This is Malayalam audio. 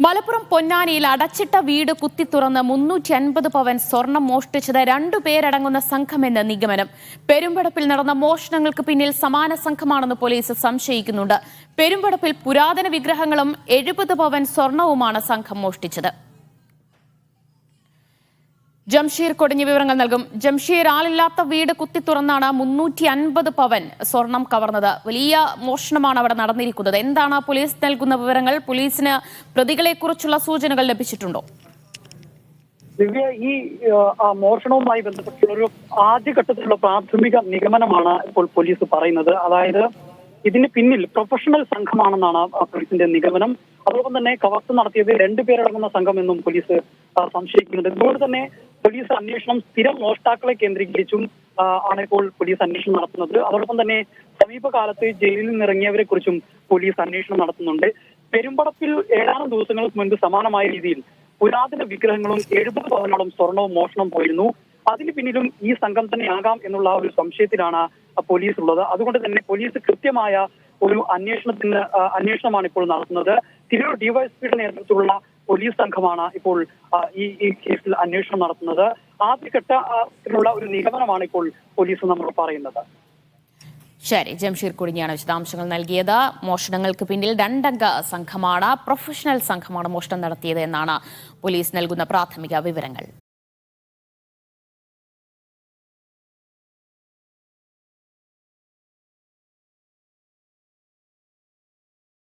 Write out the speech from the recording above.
മലപ്പുറം പൊന്നാനിയിൽ അടച്ചിട്ട വീട് കുത്തിത്തുറന്ന് 350 പവൻ സ്വർണം മോഷ്ടിച്ചത് 2 പേരടങ്ങുന്ന സംഘമെന്ന് നിഗമനം. പെരുമ്പടപ്പിൽ നടന്ന മോഷണങ്ങൾക്ക് പിന്നിൽ സമാന സംഘമാണെന്ന് പോലീസ് സംശയിക്കുന്നുണ്ട്. പെരുമ്പടപ്പിൽ പുരാതന വിഗ്രഹങ്ങളും 70 പവൻ സ്വർണവുമാണ് സംഘം മോഷ്ടിച്ചത്. ജംഷീർ കൊടിഞ്ഞ വിവരങ്ങൾ നൽകും. ജംഷീർ, ആളില്ലാത്ത വീട് കുത്തിത്തുറന്നാണ് 350 പവൻ സ്വർണം കവർന്നത്. വലിയ മോഷണമാണ് അവിടെ നടന്നിരിക്കുന്നത്. എന്താണ് പോലീസ് നൽകുന്ന വിവരങ്ങൾ? പോലീസിന് പ്രതികളെക്കുറിച്ചുള്ള സൂചനകൾ ലഭിച്ചിട്ടുണ്ടോ? ദിവ്യ, ഈ മോഷണവുമായി ബന്ധപ്പെട്ടുള്ള ഒരു ആദ്യഘട്ടത്തിലുള്ള പ്രാഥമിക നിഗമനമാണ് ഇപ്പോൾ പോലീസ് പറയുന്നത്. അതായത് ഇതിന് പിന്നിൽ പ്രൊഫഷണൽ സംഘമാണെന്നാണ് പോലീസിന്റെ നിഗമനം. അതോടൊപ്പം തന്നെ കവർച്ച നടത്തിയത് 2 പേരടങ്ങുന്ന സംഘം എന്നും പോലീസ് സംശയിക്കുന്നുണ്ട്. അതുകൊണ്ട് തന്നെ പോലീസ് അന്വേഷണം സ്ഥിരം മോഷ്ടാക്കളെ കേന്ദ്രീകരിച്ചും ആണ് ഇപ്പോൾ പോലീസ് അന്വേഷണം നടത്തുന്നത്. അതോടൊപ്പം തന്നെ സമീപകാലത്ത് ജയിലിൽ നിന്നിറങ്ങിയവരെ കുറിച്ചും പോലീസ് അന്വേഷണം നടത്തുന്നുണ്ട്. പെരുമ്പടപ്പിൽ ഏതാനും ദിവസങ്ങൾക്ക് മുൻപ് സമാനമായ രീതിയിൽ പുരാതന വിഗ്രഹങ്ങളും 70 പവനോളം സ്വർണവും മോഷണം പോയിരുന്നു. അതിന് പിന്നിലും ഈ സംഘം തന്നെയാകാം എന്നുള്ള ഒരു സംശയത്തിലാണ് പോലീസ് ഉള്ളത്. അതുകൊണ്ട് തന്നെ പോലീസ് കൃത്യമായ ഒരു അന്വേഷണമാണ് ഇപ്പോൾ നടത്തുന്നത്. തിരൂർ ഡിവൈഎസ്പിയുടെ നേതൃത്വത്തിലുള്ള പോലീസ് സംഘമാണ് ഇപ്പോൾ ഈ കേസിൽ അന്വേഷണം നടത്തുന്നത്. ആദ്യഘട്ടത്തിലുള്ള ഒരു നിഗമനമാണ് ഇപ്പോൾ പോലീസ് നമ്മൾ പറയുന്നത്. ശരി, ജംഷീർ കൊടിഞ്ഞാണ് വിശദാംശങ്ങൾ നൽകിയത്. മോഷണങ്ങൾക്ക് പിന്നിൽ 2 അംഗ സംഘമാണ്, പ്രൊഫഷണൽ സംഘമാണ് മോഷണം നടത്തിയത് എന്നാണ് പോലീസ് നൽകുന്ന പ്രാഥമിക വിവരങ്ങൾ.